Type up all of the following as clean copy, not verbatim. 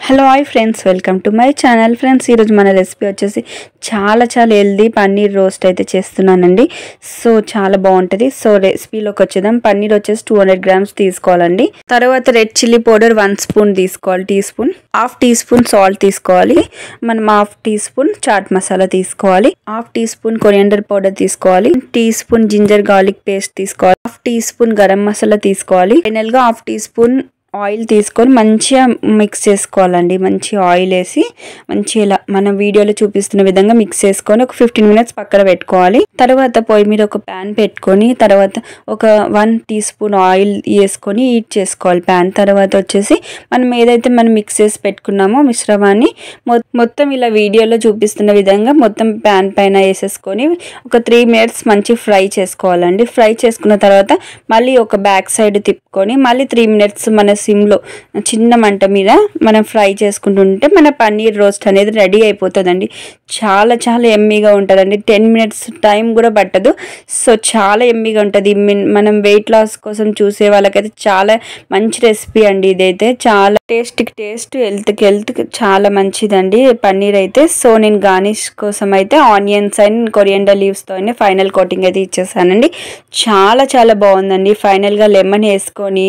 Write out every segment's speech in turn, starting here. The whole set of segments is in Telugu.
Hello hi friends, welcome to my channel. Friends, ఈరోజు మన రెసిపీ వచ్చేసి చాలా హెల్దీ పన్నీర్ రోస్ట్ అయితే చేస్తున్నానండి. సో చాలా బాగుంటుంది. సో రెసిపీలోకి వచ్చేద్దాం. పన్నీర్ వచ్చేసి 200 grams తీసుకోవాలండి. తర్వాత రెడ్ చిల్లీ పౌడర్ 1 స్పూన్ తీసుకోవాలి, teaspoon. Half teaspoon salt తీసుకోవాలి. మనం half teaspoon chaat masala తీసుకోవాలి. Half teaspoon coriander powder తీసుకోవాలి. Teaspoon ginger garlic paste తీసుకోవాలి. Half teaspoon garam masala తీసుకోవాలి. ఫైనల్ గా హాఫ్ టీ స్పూన్ ఆయిల్ తీసుకొని మంచిగా మిక్స్ చేసుకోవాలండి. మంచి ఆయిల్ వేసి మంచిగా ఇలా మన వీడియోలో చూపిస్తున్న విధంగా మిక్స్ చేసుకొని ఒక 15 minutes పక్కన పెట్టుకోవాలి. తర్వాత పొయ్యి మీద ఒక ప్యాన్ పెట్టుకొని తర్వాత ఒక 1 టీ స్పూన్ ఆయిల్ వేసుకొని హీట్ చేసుకోవాలి ప్యాన్. తర్వాత వచ్చేసి మనం ఏదైతే మనం మిక్స్ చేసి పెట్టుకున్నామో మిశ్రమాన్ని మొత్తం ఇలా వీడియోలో చూపిస్తున్న విధంగా మొత్తం ప్యాన్ పైన వేసేసుకొని ఒక 3 minutes మంచి ఫ్రై చేసుకోవాలండి. ఫ్రై చేసుకున్న తర్వాత మళ్ళీ ఒక బ్యాక్ సైడ్ తిప్పుకొని మళ్ళీ 3 minutes మన సిమ్లో చిన్న మంట మీద మనం ఫ్రై చేసుకుంటుంటే మన పన్నీర్ రోస్ట్ అనేది రెడీ అయిపోతుందండి. చాలా ఎమ్మీగా ఉంటుందండి. 10 minutes టైం కూడా పట్టదు. సో చాలా ఎమ్మీగా ఉంటుంది. మనం వెయిట్ లాస్ కోసం చూసే వాళ్ళకైతే చాలా మంచి రెసిపీ అండి. ఇదైతే చాలా టేస్ట్, హెల్త్ చాలా మంచిదండి పన్నీర్ అయితే. సో నేను గార్నిష్ కోసం అయితే ఆనియన్స్ అండ్ కొరియాండర్ లీవ్స్తో ఫైనల్ కోటింగ్ అయితే ఇచ్చేసానండి. చాలా బాగుందండి. ఫైనల్గా లెమన్ వేసుకొని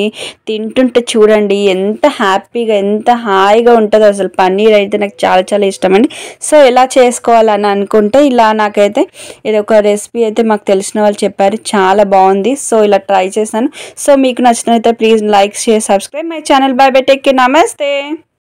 తింటుంటే చూడండి ఎంత హ్యాపీగా ఎంత హాయిగా ఉంటుందో. అసలు పన్నీర్ అయితే నాకు చాలా ఇష్టం అండి. సో ఎలా చేసుకోవాలని అనుకుంటే ఇలా నాకైతే ఇది ఒక రెసిపీ అయితే మాకు తెలిసిన వాళ్ళు చెప్పారు, చాలా బాగుంది. సో ఇలా ట్రై చేశాను. సో మీకు నచ్చినట్లయితే please like, share, subscribe my channel. By by, take care, నమస్తే.